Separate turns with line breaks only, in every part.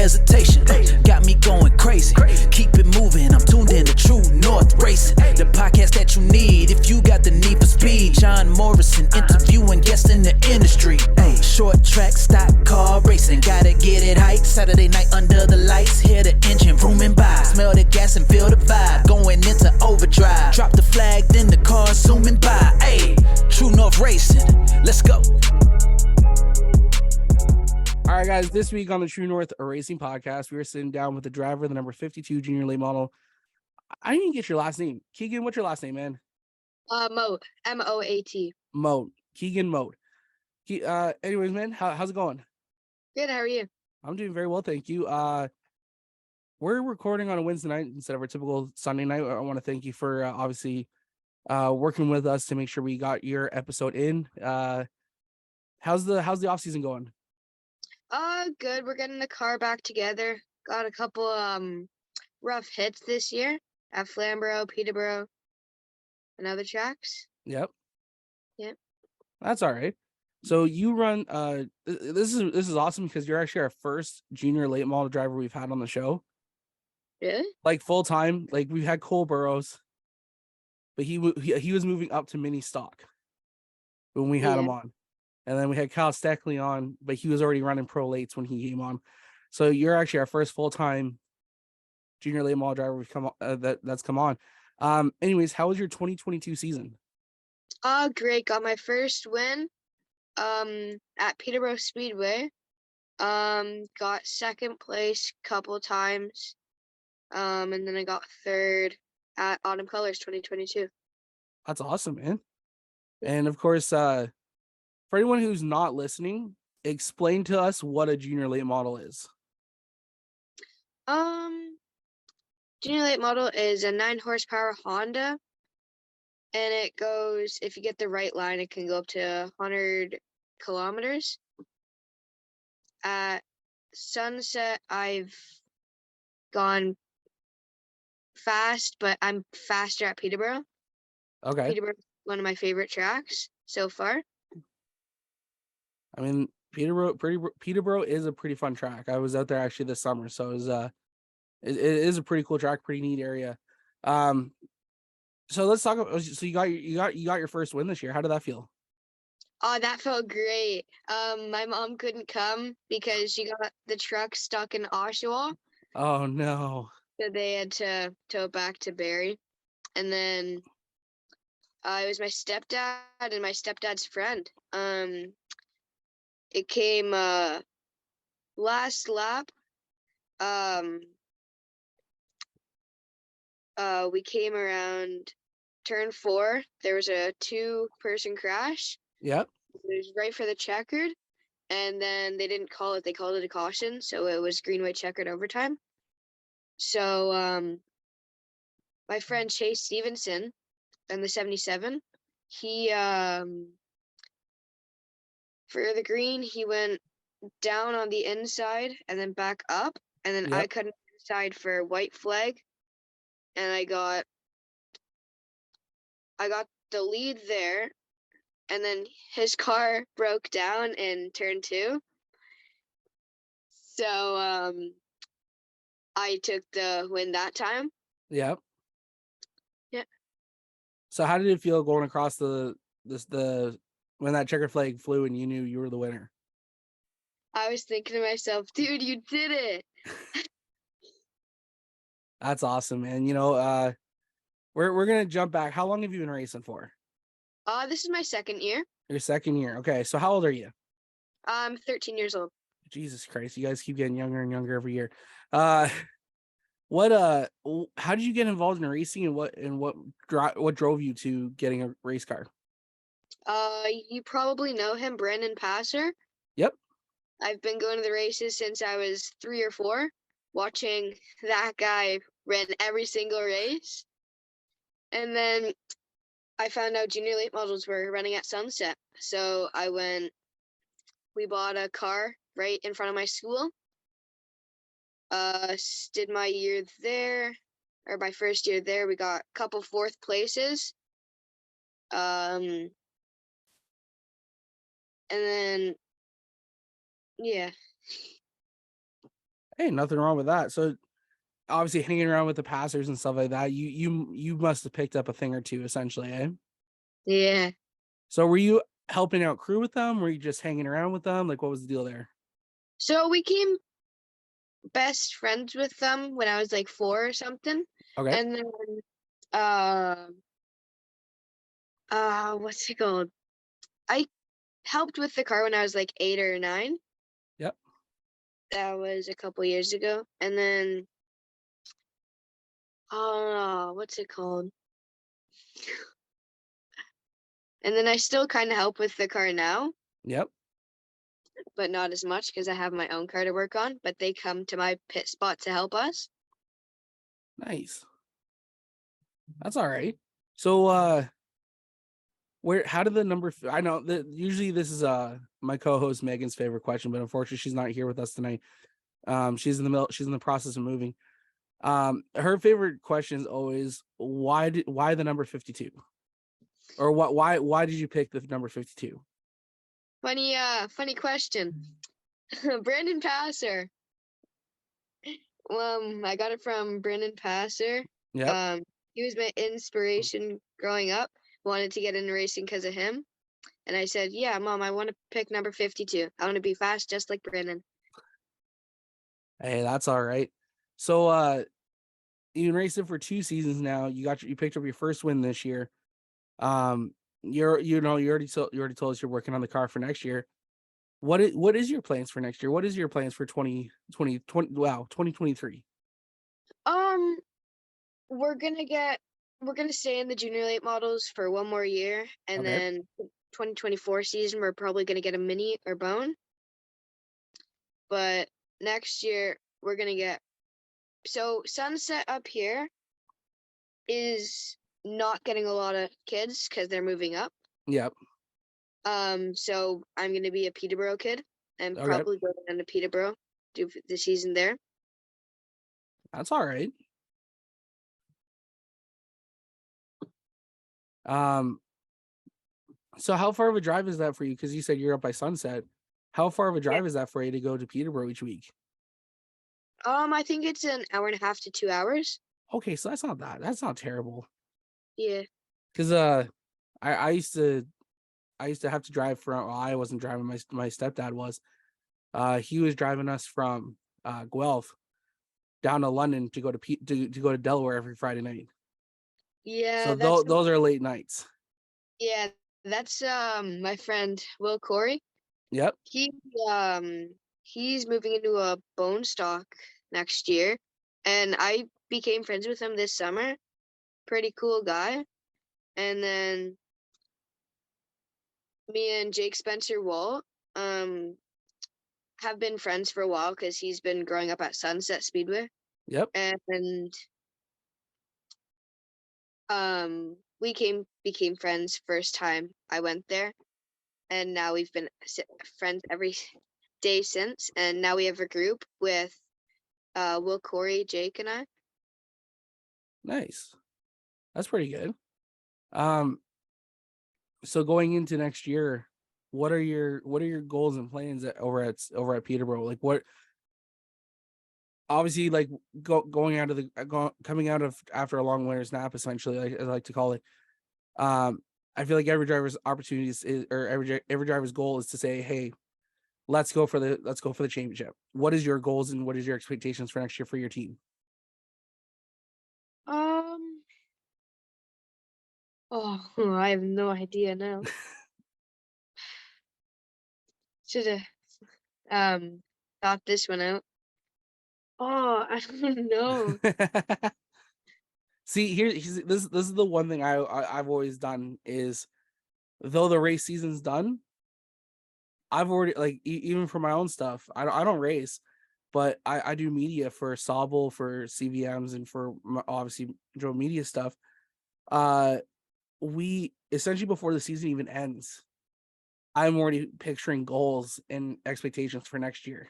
hesitation. Got me going crazy. Keep it moving, I'm tuned in to True North Racing. The podcast that you need if you got the need for speed. John Morrison interviewing guests in the industry. Hey, short track, stock car racing. Gotta get it hype. Saturday night under the lights. Hear the engine rooming by. Smell the gas and feel the vibe. Going into overdrive. Drop the flag, then the car zooming by. Hey, True North Racing. Let's go.
All right, guys, this week on the True North Racing podcast, we were sitting down with the driver of the number 52 Jr.Late model. I didn't even get your last name. Keegan, what's your last name, man?
Moat. M-O-A-T.
Moat. Keegan Moat. Anyways, man, how's it going?
Good, how are you?
I'm doing very well, thank you. We're recording on a Wednesday night instead of our typical Sunday night. I want to thank you for obviously working with us to make sure we got your episode in. How's the off season going?
Good. We're getting the car back together. Got a couple rough hits this year at Flamborough, Peterborough, and other tracks.
Yep.
That's
all right. So you run this is awesome because you're actually our first Jr.Late model driver we've had on the show.
Really?
Like full time. Like we've had Cole Burrows, but he was moving up to mini stock when we had him on. And then we had Kyle Steckley on, but he was already running pro lates when he came on. So you're actually our first full-time Jr.Late model driver we've come on, that's come on. Anyways, how was your 2022 season?
Great. Got my first win at Peterborough Speedway. Got second place couple times. And then I got third at Autumn Colors 2022.
That's awesome, man. And of course, for anyone who's not listening, explain to us what a Jr.Late model is.
Jr.Late model is a 9 horsepower Honda, and it goes, if you get the right line, it can go up to 100 kilometers. At Sunset, I've gone fast, but I'm faster at Peterborough.
Okay.
Peterborough is one of my favorite tracks so far.
I mean, Peterborough is a pretty fun track. I was out there actually this summer, so it is a pretty cool track, pretty neat area. So let's talk about. So you got your first win this year. How did that feel?
Oh, that felt great. My mom couldn't come because she got the truck stuck in Oshawa.
Oh no!
So they had to tow it back to Barrie, and then it was my stepdad and my stepdad's friend. It came last lap. We came around turn 4. There was a 2-person crash.
Yep.
It was right for the checkered, and then they didn't call it. They called it a caution, so it was green, white, checkered overtime. So my friend Chase Stevenson in the 77, he for the green, he went down on the inside and then back up, and then I cut inside for white flag, and I got the lead there, and then his car broke down in turn 2. So I took the win that time.
Yep.
Yeah.
So how did it feel going across the when that checker flag flew and you knew you were the winner?
I was thinking to myself, dude, you did it.
That's awesome, man. You know, we're gonna jump back. How long have you been racing for?
This is my second year.
Your second year. Okay, so how old are you?
I'm 13 years old.
Jesus Christ, you guys keep getting younger and younger every year. How did you get involved in racing, and what drove you to getting a race car?
You probably know him, Brandon Passer.
Yep.
I've been going to the races since I was 3 or 4, watching that guy run every single race. And then I found out Jr.Late models were running at Sunset. So we bought a car right in front of my school. Did my year there, or my first year there. We got a couple 4th places. And then, yeah.
Hey, nothing wrong with that. So obviously hanging around with the passers and stuff like that, you must have picked up a thing or two essentially, eh?
Yeah.
So were you helping out crew with them? Were you just hanging around with them? Like what was the deal there?
So we became best friends with them when I was like 4 or something.
Okay.
And then what's it called? I helped with the car when I was like 8 or 9.
Yep.
That was a couple years ago. And then what's it called? And then I still kind of help with the car now,
Yep.
but not as much because I have my own car to work on, but they come to my pit spot to help us.
Nice. That's all right. So how did the number I know that usually this is my co-host Megan's favorite question, but unfortunately she's not here with us tonight. She's in the process of moving. Her favorite question is always why the number 52? Or why did you pick the number 52?
Funny question. Brandon Passer. I got it from Brandon Passer.
Yep.
He was my inspiration growing up. Wanted to get into racing because of him. And I said, yeah, Mom, I want to pick number 52. I want to be fast just like Brandon.
Hey, that's all right. So you've been racing for 2 seasons now. You picked up your first win this year. You already told us you're working on the car for next year. What is your plans for next year? What is your plans for 2023?
We're gonna stay in the Jr.Late models for 1 more year, and
Okay.
then 2024 season we're probably gonna get a mini or bone. But next year we're gonna get Sunset up here is not getting a lot of kids because they're moving up.
Yep.
So I'm gonna be a Peterborough kid and
Okay.
probably go down to Peterborough, do the season there.
That's all right. So how far of a drive is that for you? Because you said you're up by Sunset. How far of a drive is that for you to go to Peterborough each week?
I think it's an hour and a half to 2 hours.
Okay, so that's not terrible.
Yeah.
Because I used to have to drive from. Well, I wasn't driving. My stepdad was. He was driving us from Guelph down to London to go to go to Delaware every Friday night.
Yeah,
So
that's
those are late nights.
yeah, that's my friend Will Corey.
Yep.
He's moving into a bone stock next year, and I became friends with him this summer. Pretty cool guy. And then me and Jake Spencer Walt have been friends for a while because he's been growing up at Sunset Speedway.
Yep.
And we became friends first time I went there, and now we've been friends every day since. And now we have a group with Will Corey, Jake, and I.
Nice. That's pretty good. So going into next year, what are your goals and plans over at Peterborough? Like what? Obviously, like coming out of after a long winter's nap, essentially, like I like to call it. I feel like every driver's opportunities or every driver's goal is to say, hey, let's go for the championship. What is your goals and what is your expectations for next year for your team?
I have no idea now. Should have thought this one out. I don't know.
See, this is the one thing I've always done is, though the race season's done, I've already like even for my own stuff, I don't race, but I do media for Sobel, for CVMs, and for obviously Joe Media stuff. We essentially before the season even ends, I'm already picturing goals and expectations for next year.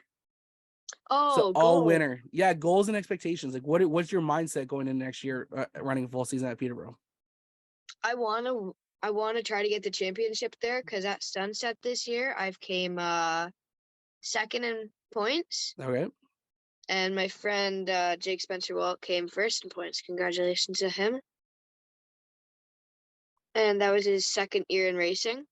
So all
Goal.
winter, yeah, goals and expectations. Like what's your mindset going into next year running a full season at Peterborough?
I wanna try to get the championship there because at Sunset this year I've came second in points.
Okay.
And my friend Jake Spencer-Walt came first in points. Congratulations to him. And that was his second year in racing.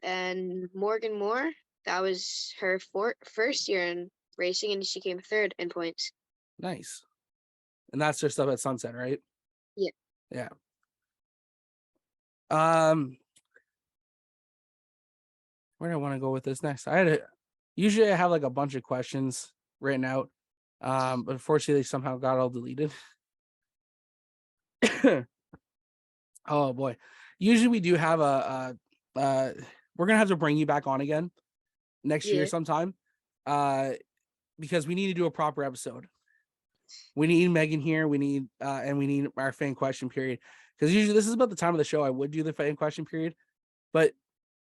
And Morgan Moore, that was her first year in racing, and she came third in points.
Nice. And that's just up at Sunset, right?
Yeah.
Yeah. Where do I want to go with this next? Usually I have like a bunch of questions written out. But unfortunately they somehow got all deleted. Oh boy. Usually we do have we're gonna have to bring you back on again next year sometime. Because we need to do a proper episode. We need Megan here. We need and we need our fan question period. Because usually this is about the time of the show I would do the fan question period, but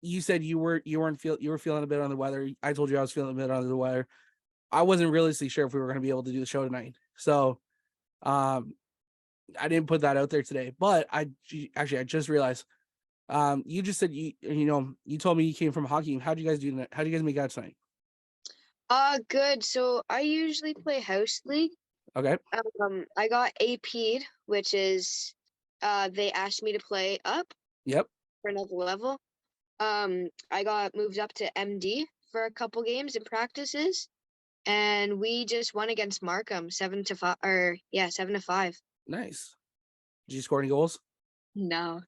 you said you were feeling a bit under the weather. I told you I was feeling a bit under the weather. I wasn't really sure if we were going to be able to do the show tonight, so I didn't put that out there today. But I just realized you just said you told me you came from a hockey team. How do you guys do that? How do you guys make out tonight?
Good. So I usually play house league.
Okay.
I got AP'd, which is they asked me to play up.
Yep.
For another level. I got moved up to MD for a couple games and practices, and we just won against Markham 7-5. 7-5.
Nice. Did you score any goals?
No.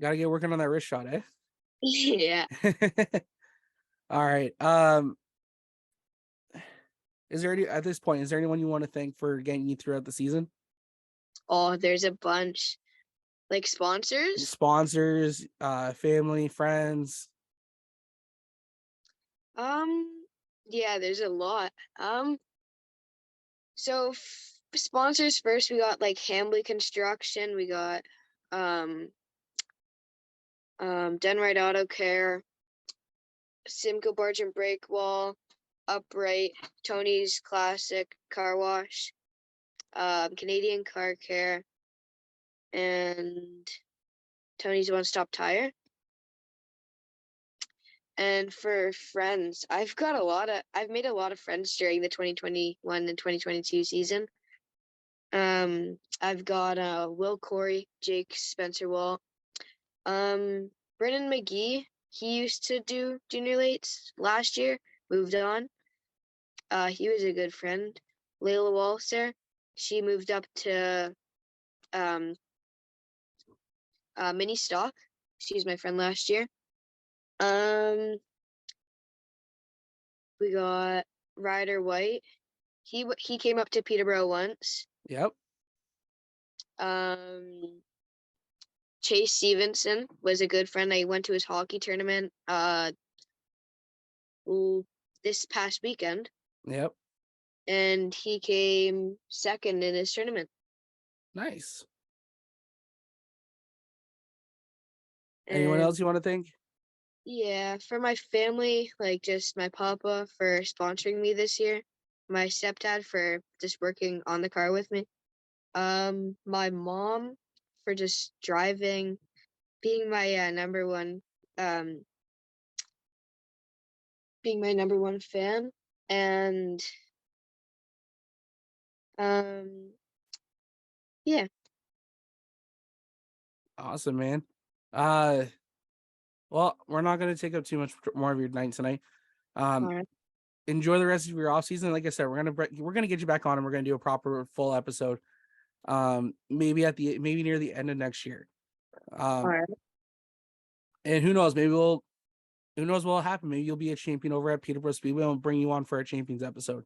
Gotta get working on that wrist shot, eh?
Yeah.
All right. Is there anyone you want to thank for getting you throughout the season?
Oh, there's a bunch. Like sponsors,
family, friends.
Yeah, there's a lot. So sponsors first, we got like Hambley Construction, we got Denright Auto Care, Simcoe Barge and Brake Wall, Upright, Tony's Classic Car Wash, Canadian Car Care, and Tony's One Stop Tire. And for friends, I've made a lot of friends during the 2021 and 2022 season. I've got Will Corey, Jake Spencer-Walt, Brennan McGee. He used to do Jr.Late last year, moved on. He was a good friend. Layla Walser, she moved up to mini stock. She was my friend last year. We got Ryder White. He came up to Peterborough once.
Yep.
Chase Stevenson was a good friend. I went to his hockey tournament this past weekend.
Yep.
And he came second in his tournament.
Nice. Anyone else you want to thank?
Yeah, for my family, like just my papa for sponsoring me this year, my stepdad for just working on the car with me, my mom for just driving, being my number one fan, and yeah.
Awesome, man. Well, we're not going to take up too much more of your night tonight.
Right.
Enjoy the rest of your off season. Like I said, we're gonna get you back on and we're gonna do a proper full episode. Maybe near the end of next year.
Right.
And who knows? Who knows what will happen? Maybe you'll be a champion over at Peterborough Speedway and we'll bring you on for a champions episode.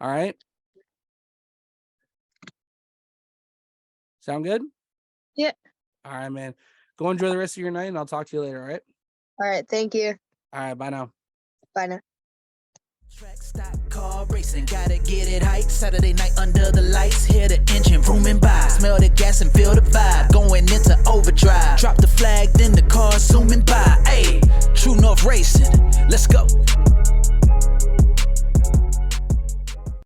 All right. Sound good?
Yeah.
All right, man. Go enjoy the rest of your night and I'll talk to you later. All right.
All right. Thank you.
All right. Bye now.
Bye now.
Track, stock, car racing, gotta get it hype. Saturday night under the lights, here to